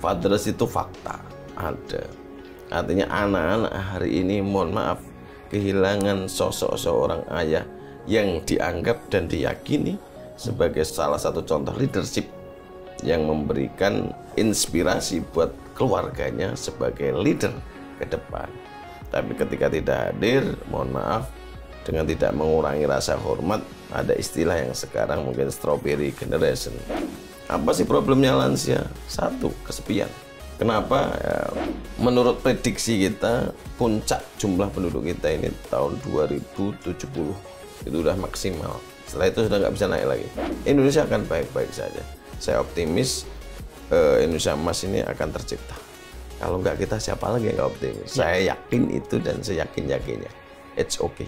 Fathers itu fakta, ada. Artinya anak-anak hari ini, mohon maaf, kehilangan sosok seorang ayah yang dianggap dan diyakini sebagai salah satu contoh leadership yang memberikan inspirasi buat keluarganya sebagai leader ke depan. Tapi ketika tidak hadir, mohon maaf, dengan tidak mengurangi rasa hormat, ada istilah yang sekarang mungkin strawberry generation. Apa sih problemnya lansia? Satu, kesepian. Kenapa? Ya, menurut prediksi kita, puncak jumlah penduduk kita ini tahun 2070 itu udah maksimal. Setelah itu sudah nggak bisa naik lagi. Indonesia akan baik-baik saja. Saya optimis Indonesia Emas ini akan tercipta. Kalau nggak kita, siapa lagi yang nggak optimis? Saya yakin itu dan saya yakin-yakinnya. It's okay.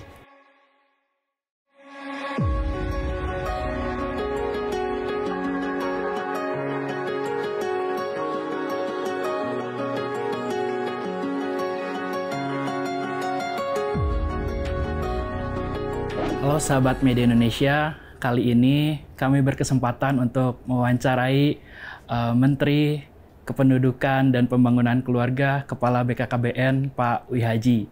Halo sahabat media Indonesia, kali ini kami berkesempatan untuk mewawancarai Menteri Kependudukan dan Pembangunan Keluarga, Kepala BKKBN, Pak Wihaji.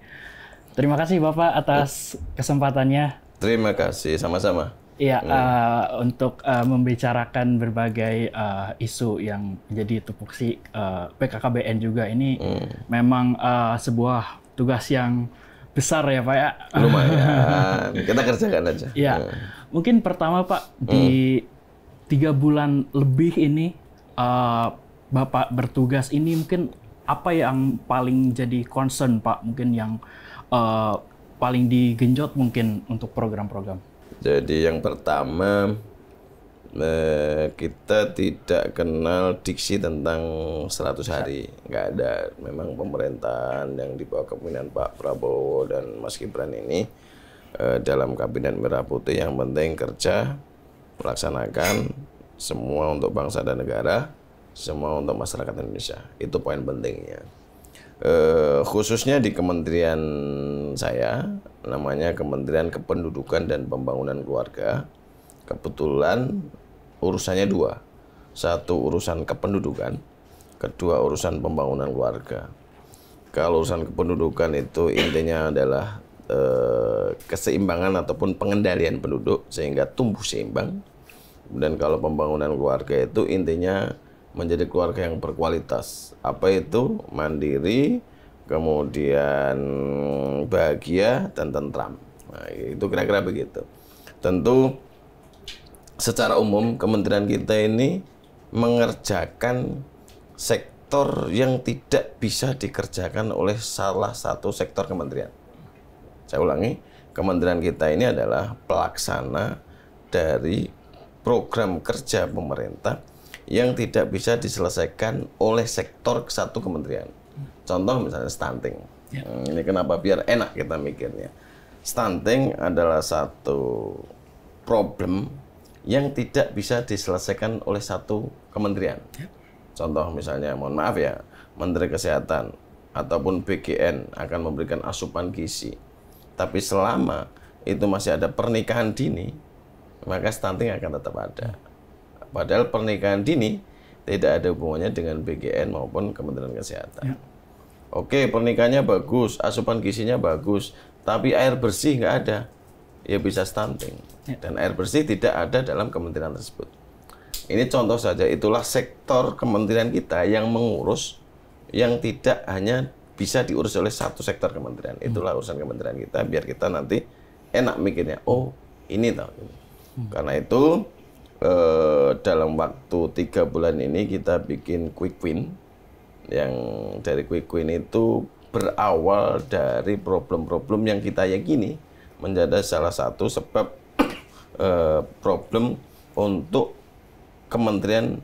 Terima kasih Bapak atas kesempatannya. Terima kasih, sama-sama. Iya, untuk membicarakan berbagai isu yang menjadi tupoksi BKKBN juga ini memang sebuah tugas yang besar ya Pak ya. Lumayan, kita kerjakan aja. Ya, mungkin pertama Pak, di 3 bulan lebih ini Bapak bertugas ini, mungkin apa yang paling jadi concern Pak, mungkin yang paling digenjot mungkin untuk program-program? Jadi yang pertama, kita tidak kenal diksi tentang 100 hari, nggak ada. Memang pemerintahan yang di bawah kepemimpinan Pak Prabowo dan Mas Gibran ini dalam Kabinet Merah Putih yang penting kerja, melaksanakan semua untuk bangsa dan negara, semua untuk masyarakat Indonesia. Itu poin pentingnya. Khususnya di kementerian saya, namanya Kementerian Kependudukan dan Pembangunan Keluarga. Kebetulan urusannya 2. Satu urusan kependudukan, kedua urusan pembangunan keluarga. Kalau urusan kependudukan itu intinya adalah keseimbangan ataupun pengendalian penduduk sehingga tumbuh seimbang. Dan kalau pembangunan keluarga itu intinya menjadi keluarga yang berkualitas. Apa itu? Mandiri, kemudian bahagia dan tentram. Nah, itu kira-kira begitu. Tentu secara umum kementerian kita ini mengerjakan sektor yang tidak bisa dikerjakan oleh salah satu sektor kementerian. Saya ulangi, kementerian kita ini adalah pelaksana dari program kerja pemerintah yang tidak bisa diselesaikan oleh sektor satu kementerian. Contoh misalnya stunting. Ini kenapa biar enak kita mikirnya. Stunting adalah satu problem yang tidak bisa diselesaikan oleh satu kementerian. Contoh misalnya, mohon maaf ya, Menteri Kesehatan ataupun BGN akan memberikan asupan gizi. Tapi selama itu masih ada pernikahan dini, maka stunting akan tetap ada. Padahal pernikahan dini tidak ada hubungannya dengan BGN maupun Kementerian Kesehatan. Oke, pernikahannya bagus, asupan gizinya bagus, tapi air bersih nggak ada, ya bisa stunting. Dan air bersih tidak ada dalam kementerian tersebut. Ini contoh saja, itulah sektor kementerian kita yang mengurus, yang tidak hanya bisa diurus oleh satu sektor kementerian. Itulah urusan kementerian kita, biar kita nanti enak mikirnya, oh ini tahu. Karena itu dalam waktu 3 bulan ini kita bikin quick win. Yang dari quick win itu berawal dari problem-problem yang kita yakini menjadi salah satu sebab problem untuk Kementerian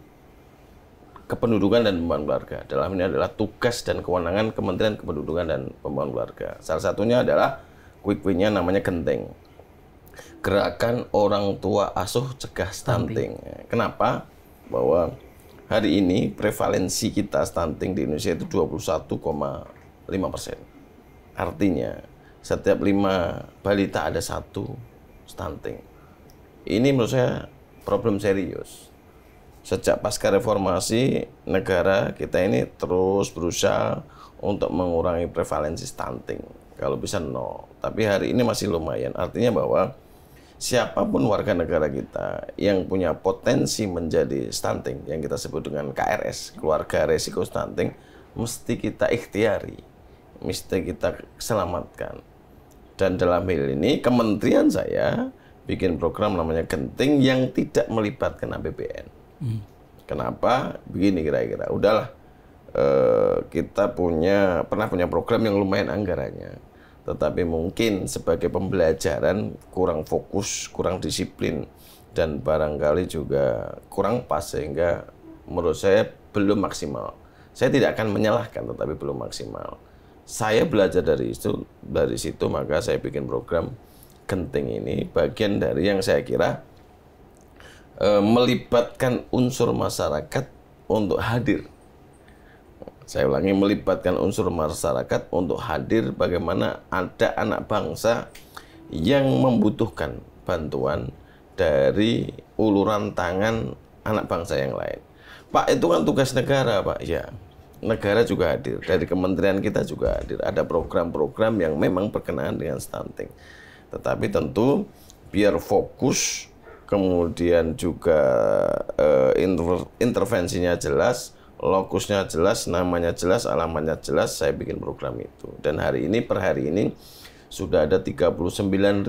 Kependudukan dan Pembangunan Keluarga. Dalam ini adalah tugas dan kewenangan Kementerian Kependudukan dan Pembangunan Keluarga. Salah satunya adalah quick win-nya namanya Genteng. Gerakan Orang Tua Asuh Cegah Stunting. Kenapa? Bahwa hari ini prevalensi kita stunting di Indonesia itu 21,5%. Artinya setiap 5 balita ada 1 stunting. Ini menurut saya problem serius. Sejak pasca reformasi, negara kita ini terus berusaha untuk mengurangi prevalensi stunting. Kalau bisa nol. Tapi hari ini masih lumayan. Artinya bahwa siapapun warga negara kita yang punya potensi menjadi stunting, yang kita sebut dengan KRS, keluarga resiko stunting, mesti kita ikhtiari, mesti kita selamatkan. Dan dalam hal ini, kementerian saya bikin program namanya Genting yang tidak melibatkan APBN. Kenapa? Begini kira-kira. Udahlah, kita pernah punya program yang lumayan anggarannya. Tetapi mungkin sebagai pembelajaran kurang fokus, kurang disiplin, dan barangkali juga kurang pas, sehingga menurut saya belum maksimal. Saya tidak akan menyalahkan, tetapi belum maksimal. Saya belajar dari situ, maka saya bikin program Genting ini, bagian dari yang saya kira melibatkan unsur masyarakat untuk hadir. Saya ulangi, melibatkan unsur masyarakat untuk hadir, bagaimana ada anak bangsa yang membutuhkan bantuan dari uluran tangan anak bangsa yang lain. Pak, itu kan tugas negara, Pak. Ya, negara juga hadir. Dari kementerian kita juga hadir. Ada program-program yang memang berkenaan dengan stunting. Tetapi tentu biar fokus, kemudian juga intervensinya jelas, lokusnya jelas, namanya jelas, alamatnya jelas, saya bikin program itu. Dan per hari ini sudah ada 39.000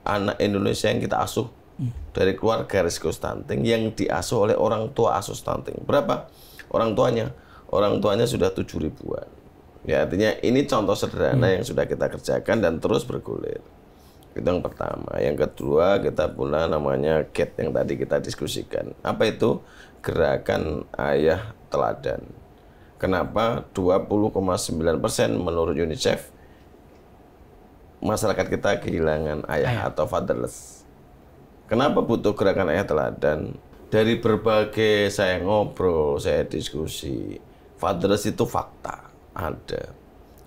anak Indonesia yang kita asuh dari keluarga risiko stunting, yang diasuh oleh orang tua asuh stunting. Berapa orang tuanya? Orang tuanya sudah 7.000-an. Ya, artinya ini contoh sederhana yang sudah kita kerjakan dan terus bergulir. Itu yang pertama. Yang kedua, kita punya namanya GET yang tadi kita diskusikan. Apa itu? Gerakan Ayah Teladan. Kenapa 20,9% menurut UNICEF masyarakat kita kehilangan ayah atau fatherless? Kenapa butuh gerakan Ayah Teladan? Dari berbagai saya ngobrol, saya diskusi, fatherless itu fakta ada.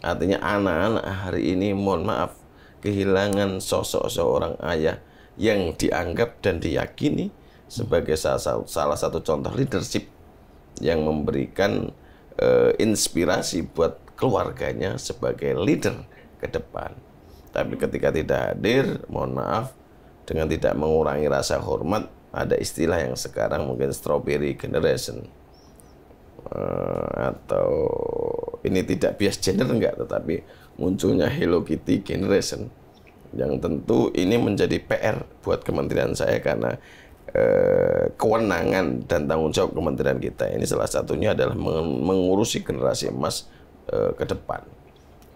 Artinya anak-anak hari ini, mohon maaf, kehilangan sosok seorang ayah yang dianggap dan diyakini sebagai salah satu contoh leadership yang memberikan inspirasi buat keluarganya sebagai leader ke depan. Tapi ketika tidak hadir, mohon maaf, dengan tidak mengurangi rasa hormat, ada istilah yang sekarang mungkin strawberry generation, atau ini tidak bias gender enggak, tetapi munculnya Hello Kitty generation, yang tentu ini menjadi PR buat kementerian saya, karena kewenangan dan tanggung jawab kementerian kita ini salah satunya adalah mengurusi generasi emas ke depan.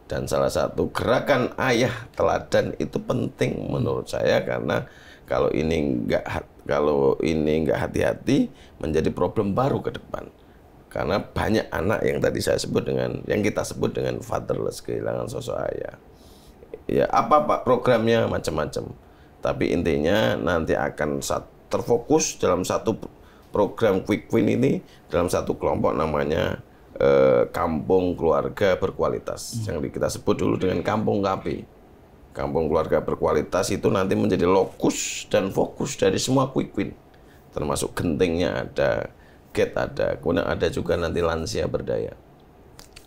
Dan salah satu gerakan Ayah Teladan itu penting menurut saya, karena kalau ini nggak hati-hati menjadi problem baru ke depan. Karena banyak anak yang tadi saya sebut yang kita sebut dengan fatherless, kehilangan sosok ayah. Ya, apa Pak programnya? Macam-macam. Tapi intinya nanti akan terfokus dalam satu program Quick Win ini, dalam satu kelompok namanya Kampung Keluarga Berkualitas. Yang kita sebut dulu dengan Kampung KP. Kampung Keluarga Berkualitas itu nanti menjadi lokus dan fokus dari semua Quick Win. Termasuk gentingnya ada, GET ada, kemudian ada juga nanti lansia berdaya.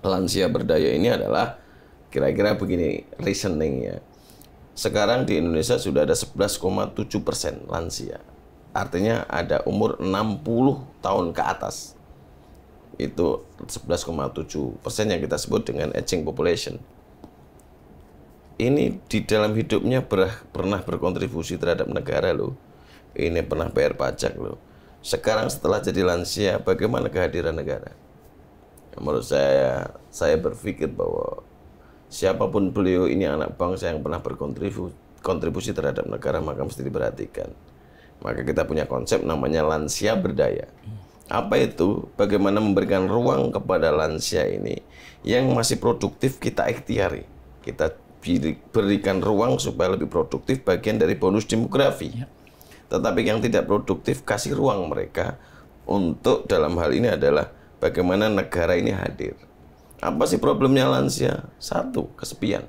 Lansia berdaya ini adalah kira-kira begini reasoningnya. Sekarang di Indonesia sudah ada 11,7% lansia. Artinya ada umur 60 tahun ke atas. Itu 11,7% yang kita sebut dengan aging population. Ini di dalam hidupnya pernah berkontribusi terhadap negara loh. Ini pernah bayar pajak loh. Sekarang setelah jadi lansia, bagaimana kehadiran negara? Menurut saya berpikir bahwa siapapun beliau ini anak bangsa yang pernah berkontribusi terhadap negara, maka mesti diperhatikan. Maka kita punya konsep namanya lansia berdaya. Apa itu? Bagaimana memberikan ruang kepada lansia ini yang masih produktif kita ikhtiari. Kita berikan ruang supaya lebih produktif, bagian dari bonus demografi. Tetapi yang tidak produktif, kasih ruang mereka untuk dalam hal ini adalah bagaimana negara ini hadir. Apa sih problemnya lansia? Satu, kesepian.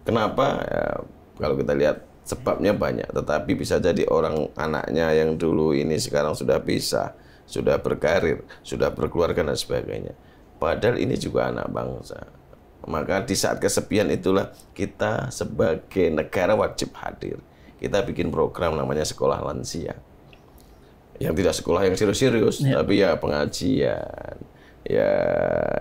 Kenapa? Ya, kalau kita lihat Sebabnya banyak, tetapi bisa jadi orang anaknya yang dulu ini sekarang sudah bisa, sudah berkarir, sudah berkeluarga dan sebagainya. Padahal ini juga anak bangsa. Maka di saat kesepian itulah kita sebagai negara wajib hadir. Kita bikin program namanya Sekolah Lansia. Yang tidak sekolah yang serius-serius, tapi ya pengajian, ya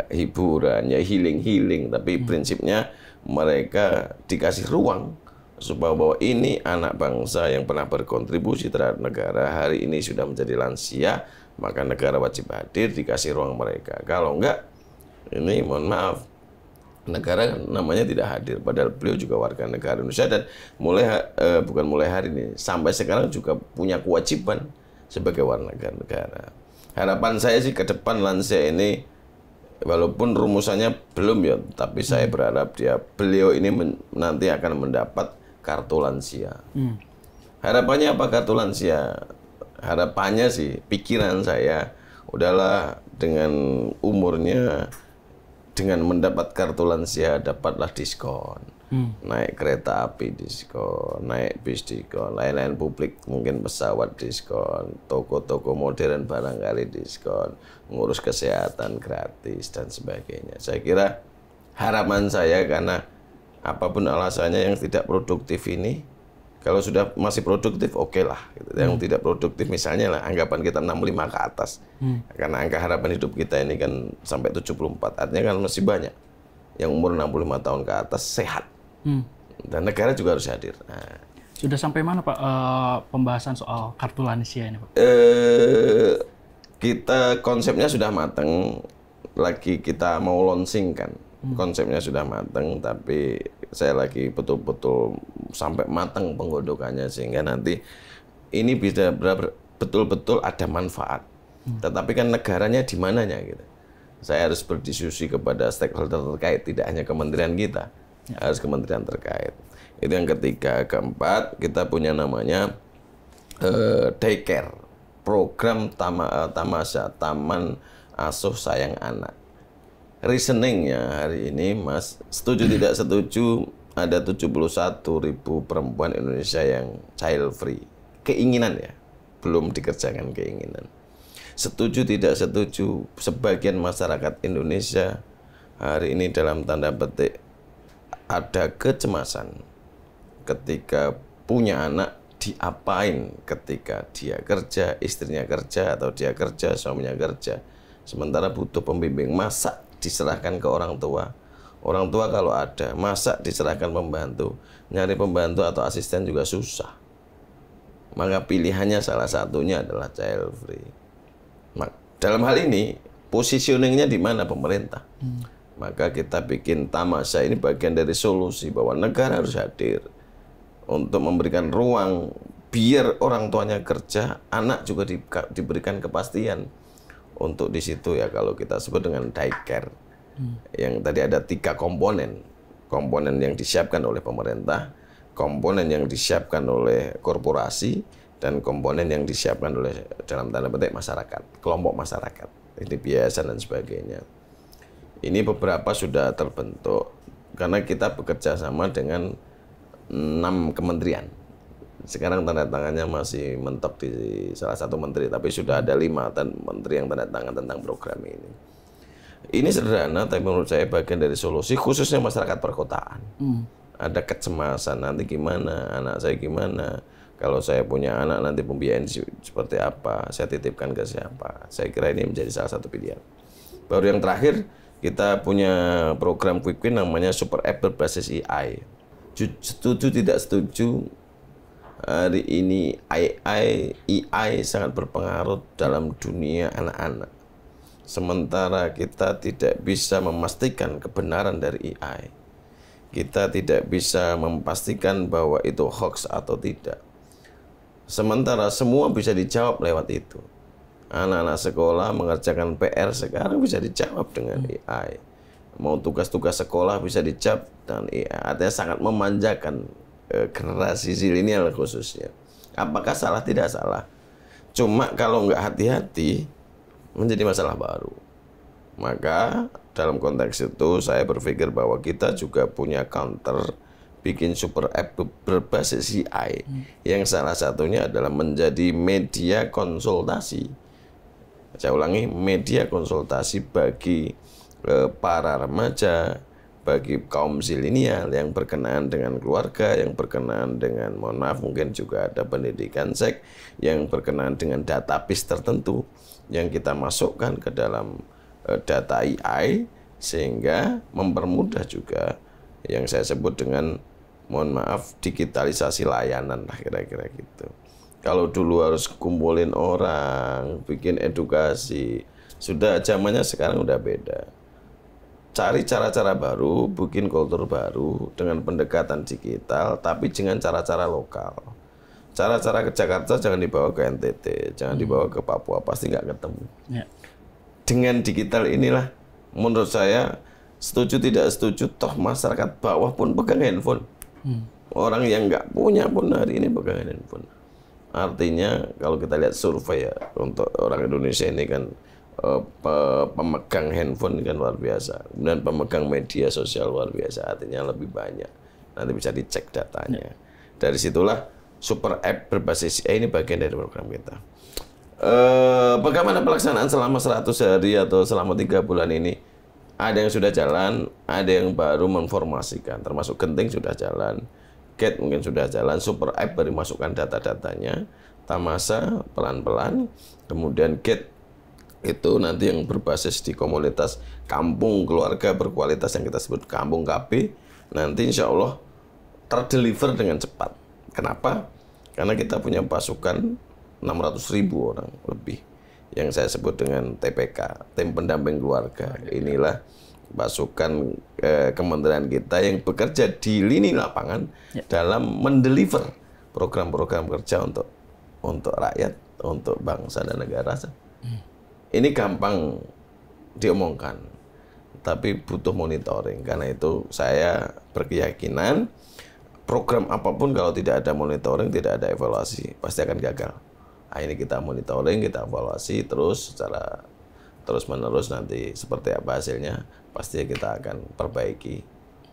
hiburan, ya healing-healing. Tapi prinsipnya mereka dikasih ruang supaya bahwa ini anak bangsa yang pernah berkontribusi terhadap negara, hari ini sudah menjadi lansia, maka negara wajib hadir, dikasih ruang mereka. Kalau enggak, ini mohon maaf, negara namanya tidak hadir. Padahal beliau juga warga negara Indonesia dan bukan mulai hari ini, sampai sekarang juga punya kewajiban sebagai warga negara. Harapan saya sih ke depan lansia ini, walaupun rumusannya belum ya, tapi saya berharap beliau ini nanti akan mendapat kartu lansia. Harapannya apa kartu lansia? Harapannya sih, pikiran saya, udahlah dengan umurnya, dengan mendapat kartu lansia dapatlah diskon. Naik kereta api diskon, naik bis diskon, lain-lain publik mungkin pesawat diskon, toko-toko modern barangkali diskon, ngurus kesehatan gratis dan sebagainya. Saya kira harapan saya, karena apapun alasannya yang tidak produktif ini, kalau sudah masih produktif oke lah. Gitu. Yang tidak produktif misalnya lah, anggapan kita 65 ke atas. Karena angka harapan hidup kita ini kan sampai 74, artinya kan masih banyak yang umur 65 tahun ke atas sehat. Dan negara juga harus hadir. Nah, sudah sampai mana Pak pembahasan soal kartu lansia ini Pak? Kita konsepnya sudah matang, lagi kita mau launching kan. Konsepnya sudah matang, tapi saya lagi betul-betul sampai matang penggodokannya sehingga nanti ini bisa betul-betul ada manfaat. Tetapi kan negaranya di mananya gitu. Saya harus berdiskusi kepada stakeholder terkait, tidak hanya kementerian kita, harus kementerian terkait. Itu yang ketiga. Keempat, kita punya namanya daycare, program tamasya, taman asuh sayang anak. Reasoningnya hari ini, Mas, setuju tidak setuju, ada 71.000 perempuan Indonesia yang child free. Keinginan ya, belum dikerjakan keinginan. Setuju tidak setuju, sebagian masyarakat Indonesia hari ini dalam tanda petik ada kecemasan ketika punya anak, diapain ketika dia kerja, istrinya kerja, atau dia kerja, suaminya kerja. Sementara butuh pembimbing, masa diserahkan ke orang tua. Orang tua kalau ada, masa diserahkan pembantu. Nyari pembantu atau asisten juga susah. Maka pilihannya salah satunya adalah child free. Dalam hal ini, positioningnya di mana pemerintah? Maka kita bikin tamasya, ini bagian dari solusi bahwa negara harus hadir untuk memberikan ruang biar orang tuanya kerja, anak juga diberikan kepastian. Untuk di situ ya kalau kita sebut dengan daycare, yang tadi ada 3 komponen yang disiapkan oleh pemerintah, komponen yang disiapkan oleh korporasi, dan komponen yang disiapkan oleh dalam tanda petik masyarakat, kelompok masyarakat, ini biasa dan sebagainya. Ini beberapa sudah terbentuk karena kita bekerja sama dengan 6 kementerian. Sekarang tanda tangannya masih mentok di salah satu menteri, tapi sudah ada 5 menteri yang tanda tangan tentang program ini. Ini sederhana, tapi menurut saya bagian dari solusi, khususnya masyarakat perkotaan. Ada kecemasan, nanti gimana, anak saya gimana, kalau saya punya anak nanti pembiayaan seperti apa, saya titipkan ke siapa. Saya kira ini menjadi salah satu pilihan. Baru yang terakhir, kita punya program Quick Win namanya Super App berbasis AI. Setuju tidak setuju, hari ini AI sangat berpengaruh dalam dunia anak-anak. Sementara kita tidak bisa memastikan kebenaran dari AI. Kita tidak bisa memastikan bahwa itu hoax atau tidak. Sementara semua bisa dijawab lewat itu. Anak-anak sekolah mengerjakan PR sekarang bisa dijawab dengan AI. Mau tugas-tugas sekolah bisa dijawab dengan AI. Artinya sangat memanjakan generasi zilenial khususnya. Apakah salah? Tidak salah. Cuma kalau nggak hati-hati menjadi masalah baru. Maka dalam konteks itu saya berpikir bahwa kita juga punya counter bikin super app berbasis AI yang salah satunya adalah menjadi media konsultasi. Saya ulangi, media konsultasi bagi para remaja, bagi kaum zilenial yang berkenaan dengan keluarga, yang berkenaan dengan, mohon maaf, mungkin juga ada pendidikan seks, yang berkenaan dengan database tertentu yang kita masukkan ke dalam data AI, sehingga mempermudah juga yang saya sebut dengan, mohon maaf, digitalisasi layanan lah, kira-kira gitu. Kalau dulu harus kumpulin orang, bikin edukasi, sudah zamannya sekarang udah beda. Cari cara-cara baru, bikin kultur baru dengan pendekatan digital, tapi dengan cara-cara lokal. Cara-cara ke Jakarta jangan dibawa ke NTT, jangan dibawa ke Papua, pasti nggak ketemu. Ya. Dengan digital inilah, menurut saya, setuju tidak setuju, toh masyarakat bawah pun pegang handphone. Orang yang nggak punya pun hari ini pegang handphone. Artinya kalau kita lihat survei ya, untuk orang Indonesia ini kan pemegang handphone kan luar biasa, dan pemegang media sosial luar biasa, artinya lebih banyak. Nanti bisa dicek datanya. Dari situlah super app berbasis AI ini bagian dari program kita. Bagaimana pelaksanaan selama 100 hari atau selama 3 bulan ini? Ada yang sudah jalan, ada yang baru menformasikan, termasuk Genting sudah jalan, Gate mungkin sudah jalan, super app baru masukkan data-datanya, Tamasa pelan-pelan, kemudian Gate itu nanti yang berbasis di komunitas kampung keluarga berkualitas yang kita sebut kampung KB, nanti insya Allah terdeliver dengan cepat. Kenapa? Karena kita punya pasukan 600.000 orang lebih, yang saya sebut dengan TPK, tim pendamping keluarga. Inilah pasukan kementerian kita yang bekerja di lini lapangan dalam mendeliver program-program kerja untuk rakyat, untuk bangsa dan negara. Ini gampang diomongkan, tapi butuh monitoring. Karena itu saya berkeyakinan program apapun kalau tidak ada monitoring, tidak ada evaluasi, pasti akan gagal. Nah, ini kita monitoring, kita evaluasi terus secara terus-menerus, nanti seperti apa hasilnya pasti kita akan perbaiki,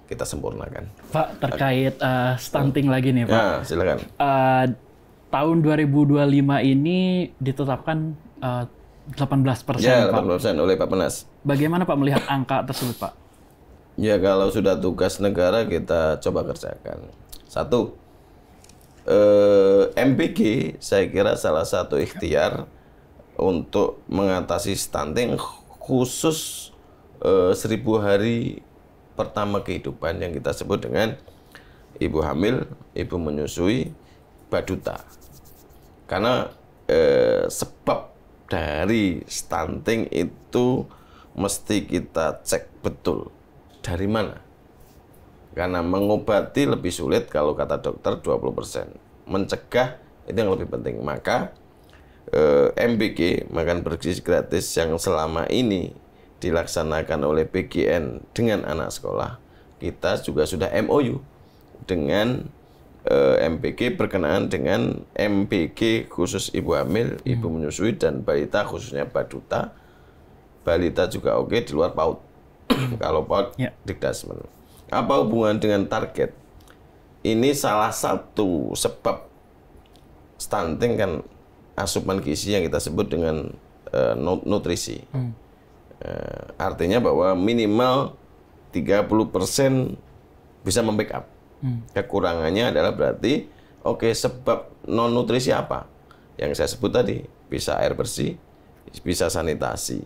kita sempurnakan. Pak, terkait stunting lagi nih Pak. Ya, silakan. Tahun 2025 ini ditetapkan 18%, ya, 18% Pak. oleh Pak Penas. Bagaimana Pak melihat angka tersebut, Pak? Ya, kalau sudah tugas negara kita coba kerjakan. Satu, MPG saya kira salah satu ikhtiar untuk mengatasi stunting khusus 1000 hari pertama kehidupan yang kita sebut dengan ibu hamil, ibu menyusui, baduta. Karena sebab dari stunting itu mesti kita cek betul dari mana. Karena mengobati lebih sulit, kalau kata dokter 20%. Mencegah itu yang lebih penting. Maka MBG, makan bergizi gratis, yang selama ini dilaksanakan oleh PGN dengan anak sekolah, kita juga sudah MOU dengan MBG berkenaan dengan MBG khusus ibu hamil, ibu menyusui, dan balita khususnya baduta. Balita juga oke, di luar PAUD. Kalau PAUD, Dikdasmen. Apa hubungan dengan target? Ini salah satu sebab stunting kan asupan gizi yang kita sebut dengan nutrisi. Artinya bahwa minimal 30% bisa membackup. Kekurangannya adalah berarti, sebab non nutrisi apa? Yang saya sebut tadi, bisa air bersih, bisa sanitasi.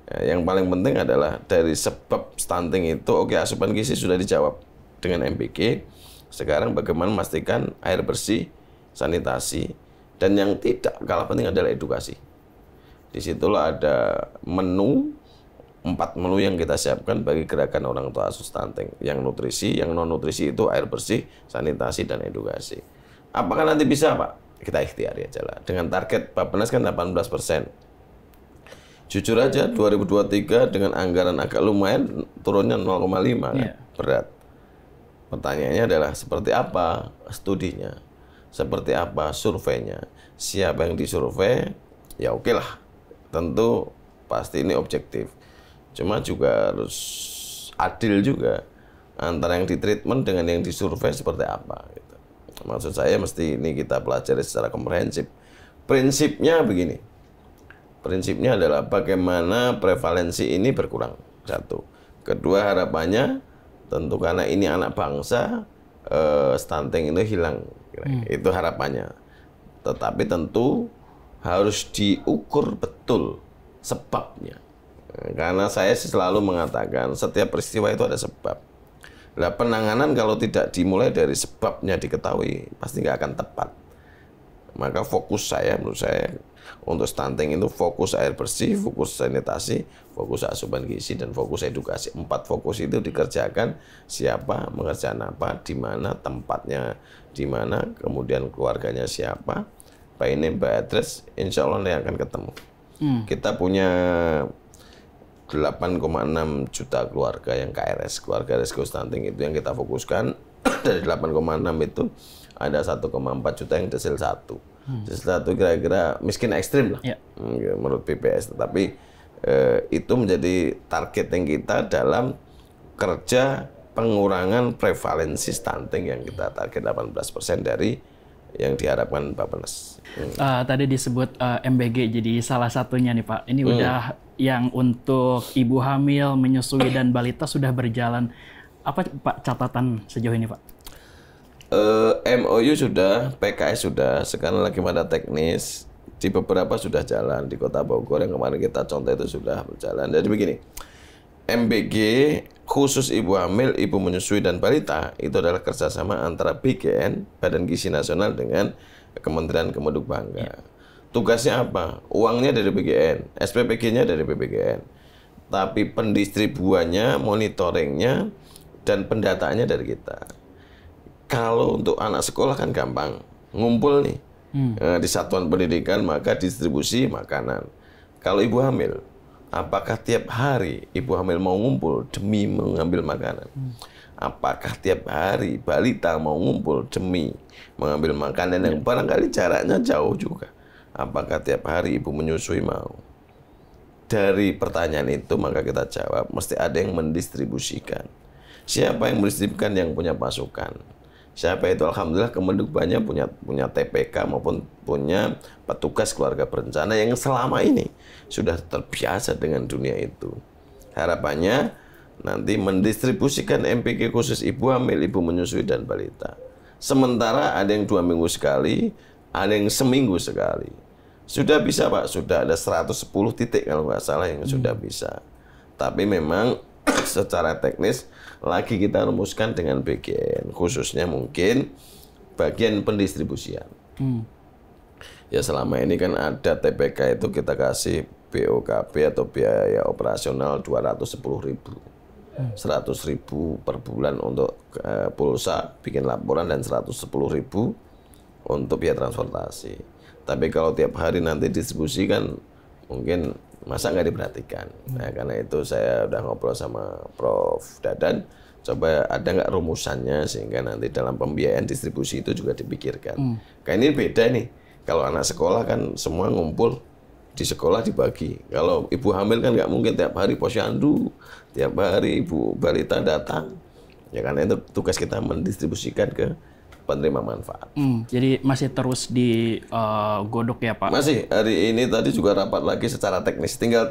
Yang paling penting adalah dari sebab stunting itu, asupan gizi sudah dijawab dengan MBG. Sekarang bagaimana memastikan air bersih, sanitasi, dan yang tidak kalah penting adalah edukasi. Disitulah ada menu, 4 menu yang kita siapkan bagi gerakan orang tua asuh stunting. Yang nutrisi, yang non nutrisi itu air bersih, sanitasi, dan edukasi. Apakah nanti bisa, Pak? Kita ikhtiari aja lah. Dengan target Pak Penas kan 18%. Jujur aja 2023 dengan anggaran agak lumayan, turunnya 0,5 kan, berat. Pertanyaannya adalah seperti apa studinya, seperti apa surveinya, siapa yang disurvei, ya oke lah. Tentu pasti ini objektif. Cuma juga harus adil juga. antara yang ditreatment dengan yang disurvei seperti apa. Gitu. Maksud saya mesti ini kita pelajari secara komprehensif. Prinsipnya begini. Prinsipnya adalah bagaimana prevalensi ini berkurang. Satu. Kedua, harapannya tentu karena ini anak bangsa, stunting itu hilang. Itu harapannya. Tetapi tentu harus diukur betul sebabnya. Karena saya selalu mengatakan setiap peristiwa itu ada sebab. Nah, penanganan kalau tidak dimulai dari sebabnya diketahui, pasti nggak akan tepat. Maka fokus saya, menurut saya, untuk stunting itu fokus air bersih, fokus sanitasi, fokus asupan gizi, dan fokus edukasi. 4 fokus itu dikerjakan, siapa, mengerjakan apa, di mana, tempatnya di mana, kemudian keluarganya siapa, by name, by address, insya Allah nanti akan ketemu. Kita punya 8,6 juta keluarga yang KRS, keluarga resiko stunting itu yang kita fokuskan. Dari 8,6 itu ada 1,4 juta yang desil 1. Desil 1 kira-kira miskin ekstrim lah, menurut BPS. Tetapi itu menjadi targeting kita dalam kerja pengurangan prevalensi stunting yang kita target 18% dari yang diharapkan Bappenas. Tadi disebut MBG jadi salah satunya nih Pak. Ini udah yang untuk ibu hamil, menyusui dan balita sudah berjalan. Apa Pak catatan sejauh ini Pak? MOU sudah, PKS sudah, sekarang lagi pada teknis. Di beberapa sudah jalan, di Kota Bogor yang kemarin kita contoh itu sudah berjalan. Jadi begini, MBG khusus ibu hamil, ibu menyusui dan balita itu adalah kerjasama antara BGN, Badan Gizi Nasional, dengan Kementerian Kemuduk Bangga. Tugasnya apa? Uangnya dari BGN, SPPG-nya dari BPGN. Tapi pendistribuannya, monitoringnya, dan pendataannya dari kita. Kalau untuk anak sekolah kan gampang, ngumpul nih di satuan pendidikan, maka distribusi makanan. Kalau ibu hamil, apakah tiap hari ibu hamil mau ngumpul demi mengambil makanan? Apakah tiap hari balita mau ngumpul demi mengambil makanan yang barangkali jaraknya jauh juga? Apakah tiap hari ibu menyusui mau? Dari pertanyaan itu maka kita jawab, mesti ada yang mendistribusikan. Siapa yang mendistribusikan? Yang punya pasukan. Siapa itu? Alhamdulillah Kemenduk banyak punya TPK maupun punya petugas keluarga berencana yang selama ini sudah terbiasa dengan dunia itu. Harapannya nanti mendistribusikan MPG khusus ibu hamil, ibu menyusui dan balita. Sementara ada yang 2 minggu sekali, ada yang seminggu sekali. Sudah bisa Pak, sudah ada 110 titik kalau nggak salah yang sudah bisa. Tapi memang secara teknis lagi kita rumuskan dengan BGN, khususnya mungkin bagian pendistribusian. Ya selama ini kan ada TPK itu kita kasih BOKB atau biaya operasional 210.000, 100.000 per bulan untuk pulsa bikin laporan dan 110.000 untuk biaya transportasi. Tapi kalau tiap hari nanti distribusi kan mungkin masa nggak diperhatikan. Nah, karena itu saya udah ngobrol sama Prof. Dadan, coba ada nggak rumusannya sehingga nanti dalam pembiayaan distribusi itu juga dipikirkan. Kayak ini beda nih. Kalau anak sekolah kan semua ngumpul di sekolah dibagi. Kalau ibu hamil kan nggak mungkin tiap hari posyandu, tiap hari ibu balita datang. Ya karena itu tugas kita mendistribusikan ke penerima manfaat. Jadi masih terus digodok ya Pak? Masih, hari ini tadi juga rapat lagi secara teknis. Tinggal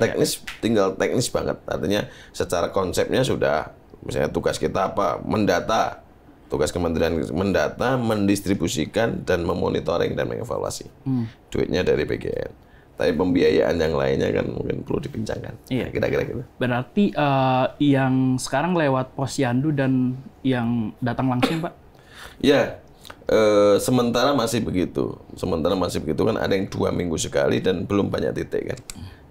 teknis banget. Artinya secara konsepnya sudah, misalnya tugas kita apa? Mendata. Tugas kementerian mendata, mendistribusikan, dan memonitoring dan mengevaluasi. Duitnya dari BGN. Tapi pembiayaan yang lainnya kan mungkin perlu dibincangkan. Iya. Nah, kira-kira gitu. Berarti yang sekarang lewat posyandu dan yang datang langsung Pak? Ya, sementara masih begitu. Sementara masih begitu kan ada yang 2 minggu sekali dan belum banyak titik kan.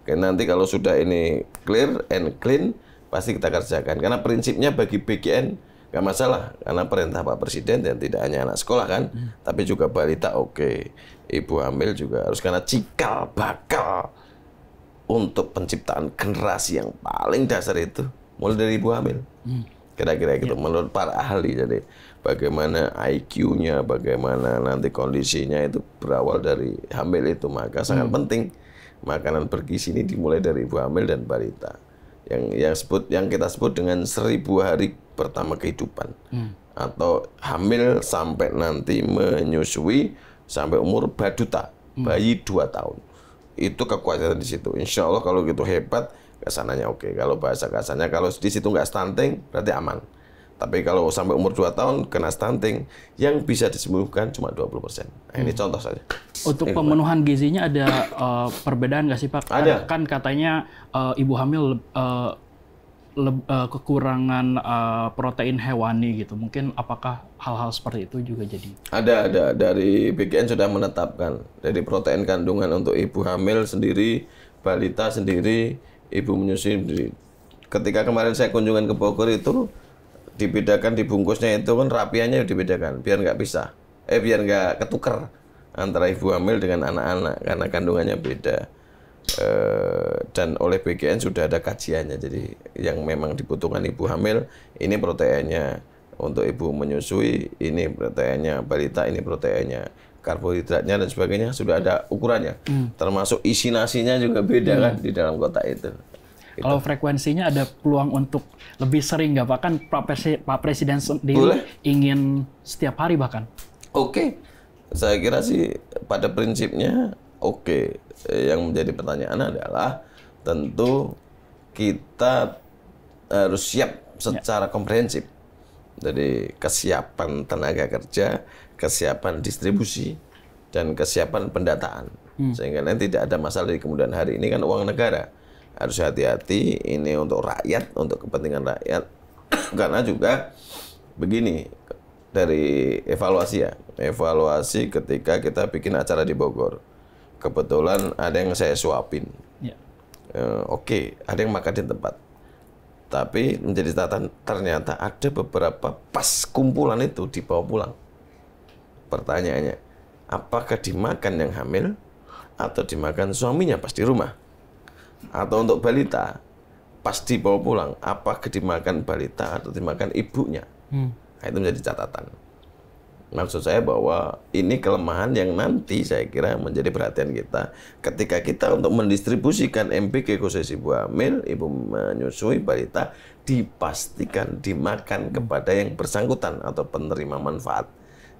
Oke, nanti kalau sudah ini clear and clean pasti kita kerjakan. Karena prinsipnya bagi BGN nggak masalah. Karena perintah Pak Presiden dan tidak hanya anak sekolah kan, tapi juga balita oke. Ibu hamil juga harus, karena cikal bakal untuk penciptaan generasi yang paling dasar itu mulai dari ibu hamil. Kira-kira gitu menurut para ahli. Jadi bagaimana IQ-nya, bagaimana nanti kondisinya itu berawal dari hamil itu, maka sangat penting makanan bergizi ini dimulai dari ibu hamil dan balita. Yang kita sebut dengan 1000 hari pertama kehidupan. Atau hamil sampai nanti menyusui sampai umur baduta, bayi 2 tahun. Itu kekuatan di situ. Insya Allah kalau gitu hebat, kesananya oke. Kalau bahasa kasarnya, kalau di situ nggak stunting, berarti aman. Tapi kalau sampai umur 2 tahun kena stunting, yang bisa disembuhkan cuma 20%. Nah, ini contoh saja. Untuk pemenuhan gizinya ada perbedaan nggak sih Pak? Ada. Kan katanya ibu hamil kekurangan protein hewani gitu. Mungkin apakah hal-hal seperti itu juga jadi? Ada. Dari BGN sudah menetapkan. Dari protein kandungan untuk ibu hamil sendiri, balita sendiri, ibu menyusui sendiri. Ketika kemarin saya kunjungan ke Bogor itu, dibedakan dibungkusnya itu kan rapiannya dibedakan biar nggak pisah, biar nggak ketuker antara ibu hamil dengan anak-anak karena kandungannya beda. Dan oleh BGN sudah ada kajiannya, jadi yang memang dibutuhkan ibu hamil ini proteinnya, untuk ibu menyusui ini proteinnya, balita ini proteinnya, karbohidratnya dan sebagainya sudah ada ukurannya, termasuk isi nasinya juga beda kan di dalam kotak itu. Gitu. Kalau frekuensinya ada peluang untuk lebih sering nggak Pak? Kan Pak Presiden sendiri ingin setiap hari bahkan. Oke. Saya kira sih pada prinsipnya oke. Yang menjadi pertanyaan adalah tentu kita harus siap secara komprehensif. Jadi kesiapan tenaga kerja, kesiapan distribusi, dan kesiapan pendataan. Sehingga nanti tidak ada masalah di kemudian hari. Ini kan uang negara. Harus hati-hati, ini untuk rakyat, untuk kepentingan rakyat. Karena juga begini, dari evaluasi ya, evaluasi ketika kita bikin acara di Bogor. Kebetulan ada yang saya suapin. Ya. Oke, ada yang makan di tempat. Tapi menjadi catatan, ternyata ada beberapa pas kumpulan itu dibawa pulang. Pertanyaannya, apakah dimakan yang hamil atau dimakan suaminya pas di rumah? Atau untuk balita, pas dibawa pulang, apakah dimakan balita atau dimakan ibunya? Nah, itu menjadi catatan. Maksud saya bahwa ini kelemahan yang nanti saya kira menjadi perhatian kita. Ketika kita untuk mendistribusikan MBG khusus ibu hamil, ibu menyusui, balita, dipastikan dimakan kepada yang bersangkutan atau penerima manfaat.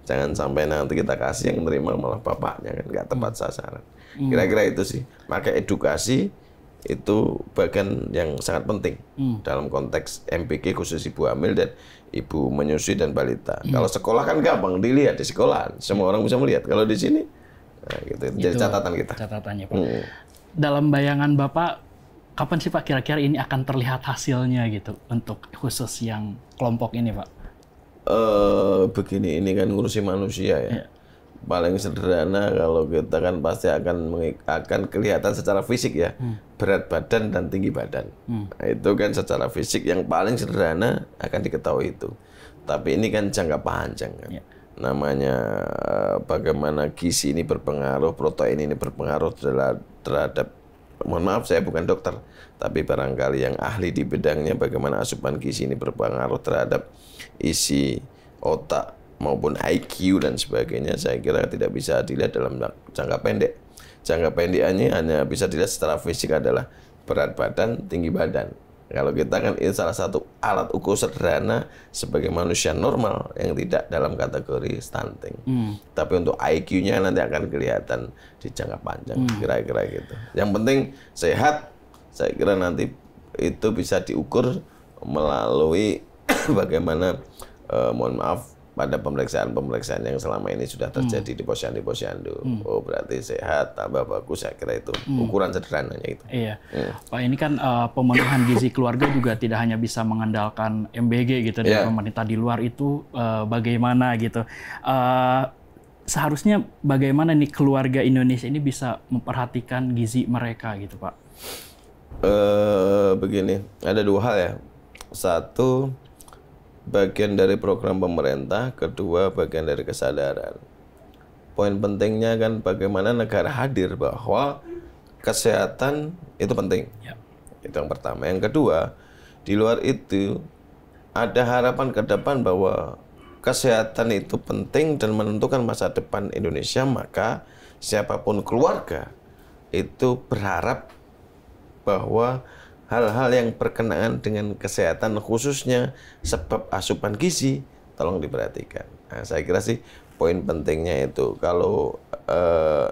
Jangan sampai nanti kita kasih yang menerima malah bapaknya, kan nggak tepat sasaran. Kira-kira itu sih. Maka edukasi itu bagian yang sangat penting dalam konteks MBG khusus ibu hamil dan ibu menyusui dan balita. Kalau sekolah kan gampang dilihat di sekolah, semua orang bisa melihat. Kalau di sini, nah gitu, itu jadi catatan kita. Catatannya Pak. Dalam bayangan Bapak, kapan sih Pak kira-kira ini akan terlihat hasilnya gitu untuk khusus yang kelompok ini Pak? Begini, ini kan ngurusi manusia ya. Paling sederhana kalau kita kan pasti akan kelihatan secara fisik ya, berat badan dan tinggi badan. Nah, itu kan secara fisik yang paling sederhana akan diketahui itu. Tapi ini kan jangka panjang kan. Namanya bagaimana gizi ini berpengaruh, protein ini berpengaruh terhadap, mohon maaf saya bukan dokter, tapi barangkali yang ahli di bidangnya, bagaimana asupan gizi ini berpengaruh terhadap isi otak maupun IQ dan sebagainya, saya kira tidak bisa dilihat dalam jangka pendek. Jangka pendeknya hanya bisa dilihat secara fisik adalah berat badan, tinggi badan. Kalau kita kan ini salah satu alat ukur sederhana sebagai manusia normal yang tidak dalam kategori stunting. Tapi untuk IQ-nya nanti akan kelihatan di jangka panjang, kira-kira gitu. Yang penting sehat, saya kira nanti itu bisa diukur melalui bagaimana, mohon maaf, pada pemeriksaan yang selama ini sudah terjadi di posyandu. Oh, berarti sehat, tambah bagus, saya kira itu ukuran sederhananya itu. Iya. Pak, ini kan pemenuhan gizi keluarga juga tidak hanya bisa mengandalkan MBG gitu dari pemerintah, di luar itu bagaimana gitu. Seharusnya bagaimana nih keluarga Indonesia ini bisa memperhatikan gizi mereka gitu, Pak? Begini, ada dua hal ya. Satu, bagian dari program pemerintah, kedua bagian dari kesadaran. Poin pentingnya kan bagaimana negara hadir bahwa kesehatan itu penting. Itu yang pertama. Yang kedua, di luar itu ada harapan ke depan bahwa kesehatan itu penting dan menentukan masa depan Indonesia, maka siapapun keluarga itu berharap bahwa hal-hal yang berkenaan dengan kesehatan khususnya sebab asupan gizi tolong diperhatikan. Nah, saya kira sih poin pentingnya itu. Kalau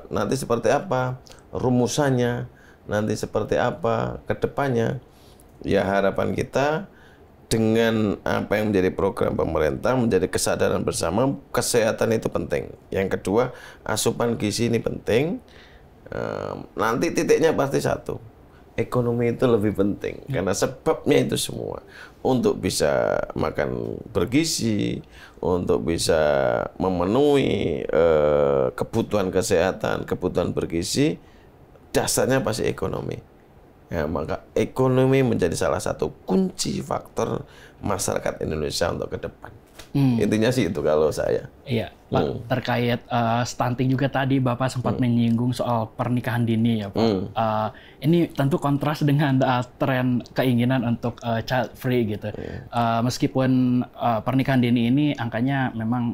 nanti seperti apa rumusannya, nanti seperti apa ke depannya, ya harapan kita dengan apa yang menjadi program pemerintah, menjadi kesadaran bersama, kesehatan itu penting. Yang kedua, asupan gizi ini penting. Nanti titiknya pasti satu, ekonomi itu lebih penting karena sebabnya itu semua. Untuk bisa makan bergizi, untuk bisa memenuhi kebutuhan kesehatan, kebutuhan bergizi, dasarnya pasti ekonomi. Ya, maka ekonomi menjadi salah satu kunci faktor masyarakat Indonesia untuk ke depan. Intinya sih itu kalau saya. Iya, Pak, terkait stunting juga tadi Bapak sempat menyinggung soal pernikahan dini ya, Pak. Ini tentu kontras dengan tren keinginan untuk child free gitu. Meskipun pernikahan dini ini angkanya memang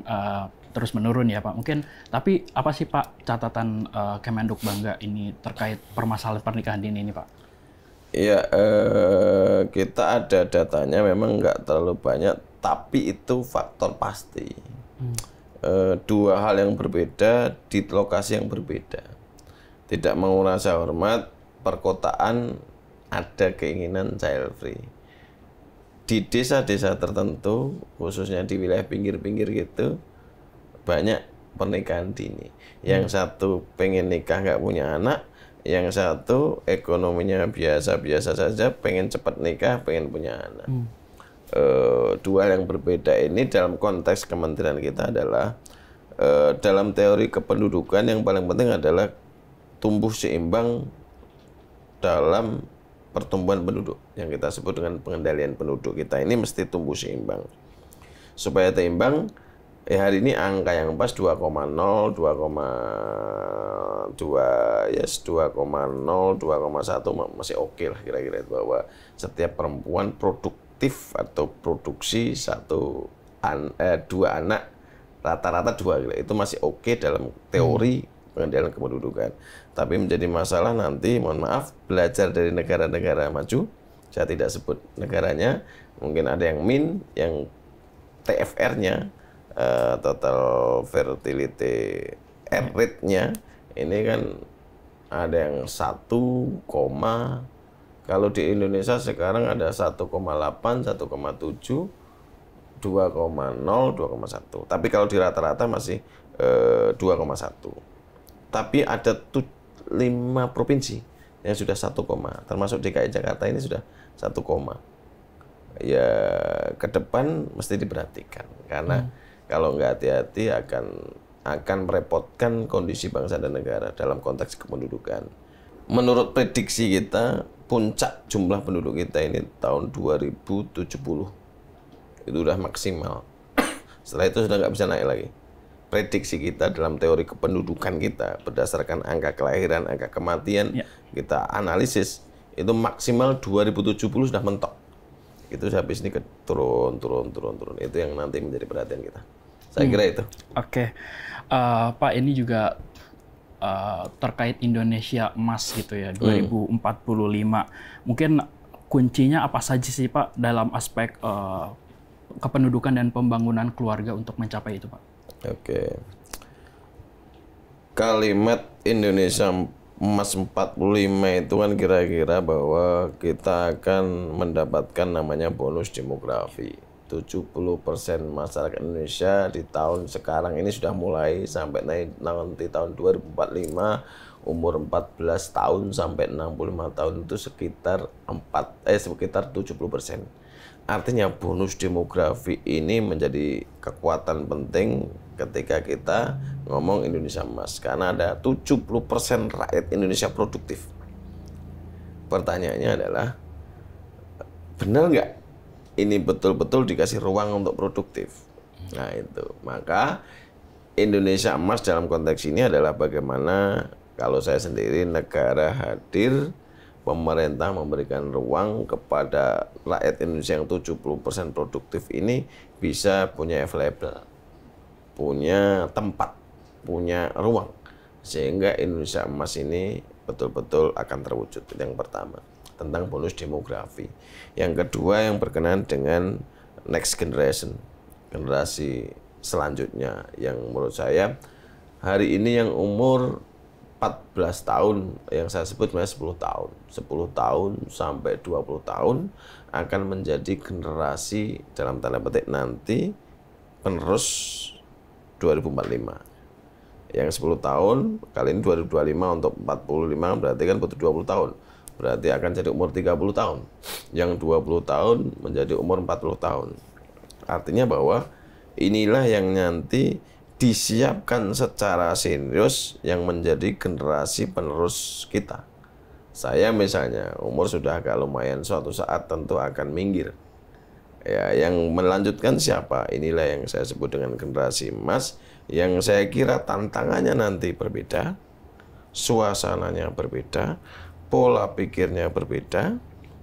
terus menurun ya, Pak. Mungkin, tapi apa sih Pak catatan Kemenduk Bangga ini terkait permasalahan pernikahan dini ini, Pak? Iya, kita ada datanya memang nggak terlalu banyak, tapi itu faktor pasti. Dua hal yang berbeda di lokasi yang berbeda. Tidak mau rasa hormat, perkotaan ada keinginan child free. Di desa-desa tertentu, khususnya di wilayah pinggir-pinggir gitu, banyak pernikahan dini. Yang satu pengen nikah nggak punya anak, yang satu ekonominya biasa-biasa saja, pengen cepat nikah, pengen punya anak. Dua yang berbeda ini dalam konteks kementerian kita adalah dalam teori kependudukan yang paling penting adalah tumbuh seimbang dalam pertumbuhan penduduk. Yang kita sebut dengan pengendalian penduduk kita ini mesti tumbuh seimbang. Supaya seimbang, hari ini angka yang pas 2,0, 2,2, yes 2,0, 2,1 masih oke lah kira-kira itu, bahwa setiap perempuan produktif atau produksi dua anak, rata-rata dua, itu masih oke dalam teori pengendalian kependudukan. Tapi menjadi masalah nanti, mohon maaf, belajar dari negara-negara maju, saya tidak sebut negaranya, mungkin ada yang min, yang TFR-nya, total fertility rate-nya ini kan ada yang 1, kalau di Indonesia sekarang ada 1,8, 1,7, 2,0, 2,1. Tapi kalau di rata-rata masih 2,1. Tapi ada 5 provinsi yang sudah 1, termasuk DKI Jakarta ini sudah 1, ya ke depan mesti diperhatikan karena kalau nggak hati-hati akan merepotkan kondisi bangsa dan negara dalam konteks kependudukan. Menurut prediksi kita, puncak jumlah penduduk kita ini tahun 2070 itu udah maksimal. Setelah itu sudah nggak bisa naik lagi. Prediksi kita dalam teori kependudukan kita berdasarkan angka kelahiran, angka kematian, kita analisis itu maksimal 2070 sudah mentok. Itu habis ini turun. Itu yang nanti menjadi perhatian kita. Saya kira itu. Oke. Pak, ini juga terkait Indonesia Emas gitu ya, 2045. Mungkin kuncinya apa saja sih Pak dalam aspek kependudukan dan pembangunan keluarga untuk mencapai itu Pak? Oke. Kalimat Indonesia Emas 45 itu kan kira-kira bahwa kita akan mendapatkan namanya bonus demografi. 70% masyarakat Indonesia di tahun sekarang ini sudah mulai sampai nanti tahun 2045 umur 14 tahun sampai 65 tahun itu sekitar 70%. Artinya bonus demografi ini menjadi kekuatan penting ketika kita ngomong Indonesia Emas karena ada 70% rakyat Indonesia produktif. Pertanyaannya adalah benar nggak ini betul-betul dikasih ruang untuk produktif? Nah itu, maka Indonesia Emas dalam konteks ini adalah bagaimana kalau saya sendiri negara hadir, pemerintah memberikan ruang kepada rakyat Indonesia yang 70% produktif ini bisa punya available, punya tempat, punya ruang, sehingga Indonesia Emas ini betul-betul akan terwujud. Yang pertama. tentang bonus demografi. Yang kedua yang berkenaan dengan next generation, generasi selanjutnya, yang menurut saya hari ini yang umur 14 tahun, yang saya sebut sebenarnya 10 tahun. 10 tahun sampai 20 tahun akan menjadi generasi dalam tanda petik nanti penerus 2045. Yang 10 tahun, kali ini 2025 untuk 45 berarti kan butuh 20 tahun. Berarti akan jadi umur 30 tahun. Yang 20 tahun menjadi umur 40 tahun. Artinya bahwa inilah yang nanti disiapkan secara serius yang menjadi generasi penerus kita. Saya misalnya umur sudah agak lumayan, suatu saat tentu akan minggir. Ya, yang melanjutkan siapa? Inilah yang saya sebut dengan generasi emas, yang saya kira tantangannya nanti berbeda, suasananya berbeda, pola pikirnya berbeda,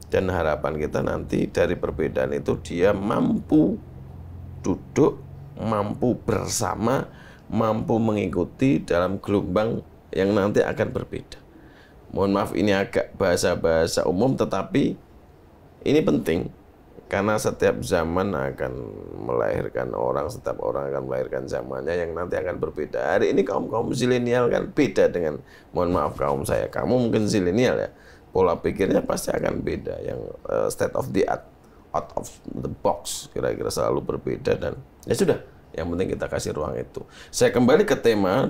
dan harapan kita nanti dari perbedaan itu dia mampu duduk, mampu bersama, mampu mengikuti dalam gelombang yang nanti akan berbeda. Mohon maaf ini agak bahasa-bahasa umum, tetapi ini penting karena setiap zaman akan melahirkan orang, setiap orang akan melahirkan zamannya yang nanti akan berbeda. Hari ini kaum zilenial kan beda dengan, mohon maaf kaum saya, kamu mungkin zilenial ya, pola pikirnya pasti akan beda, yang state of the art, out of the box, kira-kira selalu berbeda, dan ya sudah, yang penting kita kasih ruang itu. Saya kembali ke tema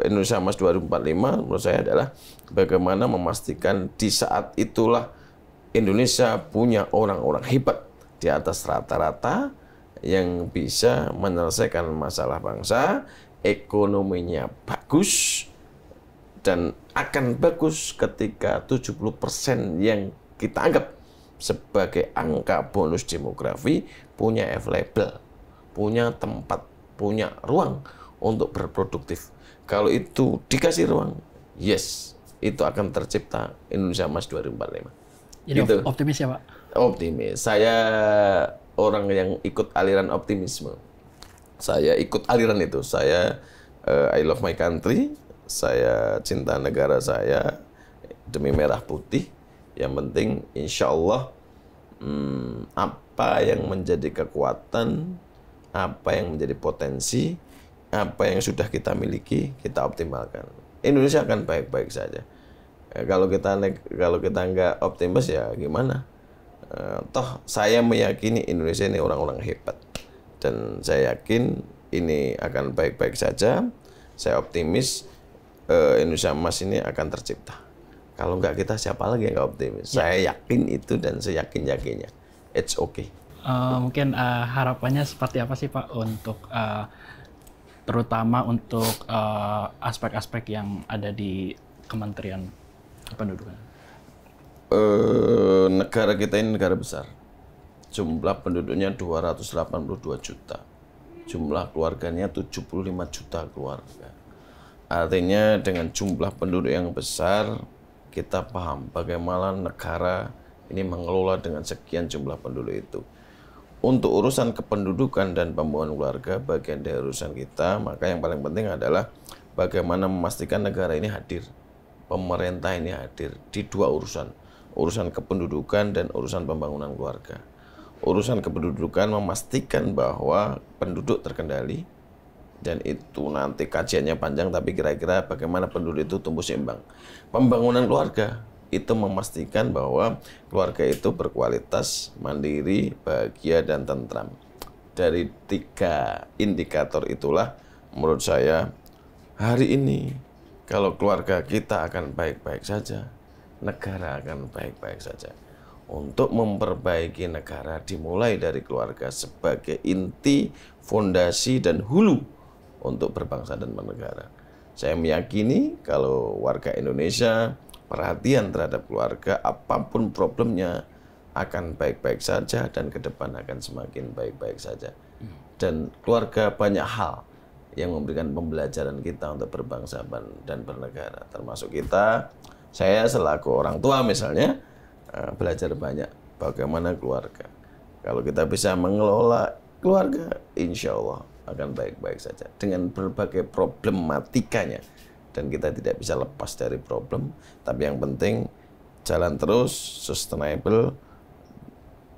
Indonesia Emas 2045, menurut saya adalah bagaimana memastikan di saat itulah Indonesia punya orang-orang hebat di atas rata-rata yang bisa menyelesaikan masalah bangsa, ekonominya bagus, dan akan bagus ketika 70% yang kita anggap sebagai angka bonus demografi punya available, punya tempat, punya ruang untuk berproduktif. Kalau itu dikasih ruang, yes, itu akan tercipta Indonesia Emas 2045. Jadi gitu. Optimis ya Pak? Optimis. Saya orang yang ikut aliran optimisme. Saya ikut aliran itu. Saya I love my country. Saya cinta negara saya demi merah putih. Yang penting insya Allah apa yang menjadi kekuatan, apa yang menjadi potensi, apa yang sudah kita miliki, kita optimalkan. Indonesia akan baik-baik saja. Kalau kita nggak optimis ya gimana? Toh saya meyakini Indonesia ini orang-orang hebat, dan saya yakin ini akan baik-baik saja. Saya optimis Indonesia Emas ini akan tercipta. Kalau nggak kita, siapa lagi yang nggak optimis? Ya. Saya yakin itu dan seyakin-yakinnya. It's okay. Mungkin harapannya seperti apa sih Pak untuk terutama untuk aspek-aspek yang ada di Kementerian Kependudukan? Negara kita ini negara besar. Jumlah penduduknya 282 juta. Jumlah keluarganya 75 juta keluarga. Artinya dengan jumlah penduduk yang besar, kita paham bagaimana negara ini mengelola dengan sekian jumlah penduduk itu. Untuk urusan kependudukan dan pembangunan keluarga, bagian dari urusan kita, maka yang paling penting adalah bagaimana memastikan negara ini hadir. Pemerintah ini hadir di dua urusan. Urusan kependudukan dan urusan pembangunan keluarga. Urusan kependudukan memastikan bahwa penduduk terkendali, dan itu nanti kajiannya panjang, tapi kira-kira bagaimana penduduk itu tumbuh seimbang. Pembangunan keluarga itu memastikan bahwa keluarga itu berkualitas, mandiri, bahagia, dan tentram. Dari 3 indikator itulah menurut saya hari ini kalau keluarga kita akan baik-baik saja, negara akan baik-baik saja. Untuk memperbaiki negara dimulai dari keluarga sebagai inti, fondasi, dan hulu untuk berbangsa dan bernegara. Saya meyakini kalau warga Indonesia perhatian terhadap keluarga, apapun problemnya akan baik-baik saja dan ke depan akan semakin baik-baik saja. Dan keluarga banyak hal yang memberikan pembelajaran kita untuk berbangsa dan bernegara. Termasuk kita, saya selaku orang tua misalnya, belajar banyak bagaimana keluarga. Kalau kita bisa mengelola keluarga, insya Allah akan baik-baik saja. Dengan berbagai problematikanya. Dan kita tidak bisa lepas dari problem. Tapi yang penting, jalan terus, sustainable.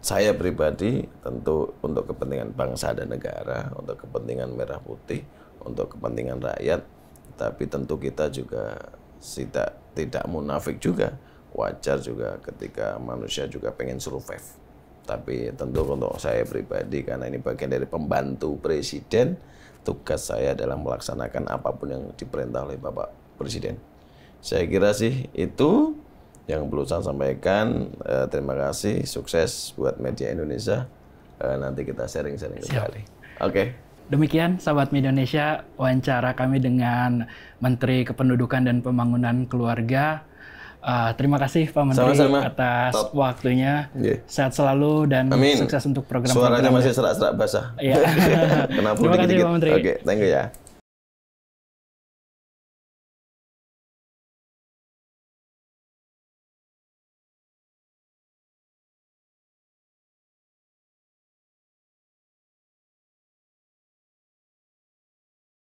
Saya pribadi tentu untuk kepentingan bangsa dan negara, untuk kepentingan merah putih, untuk kepentingan rakyat. Tapi tentu kita juga tidak munafik juga. Wajar juga ketika manusia juga pengen survive. Tapi tentu untuk saya pribadi, karena ini bagian dari pembantu presiden, tugas saya adalah melaksanakan apapun yang diperintah oleh Bapak Presiden. Saya kira sih itu yang perlu saya sampaikan. Terima kasih, sukses buat media Indonesia. Nanti kita sharing-sharing kembali. Oke. Demikian sahabat Media Indonesia, wawancara kami dengan Menteri Kependudukan dan Pembangunan Keluarga. Terima kasih Pak Menteri atas waktunya. Sehat selalu dan sukses untuk program-program. Suaranya masih serak-serak basah. Terima kasih Pak Menteri. Oke, thank you ya.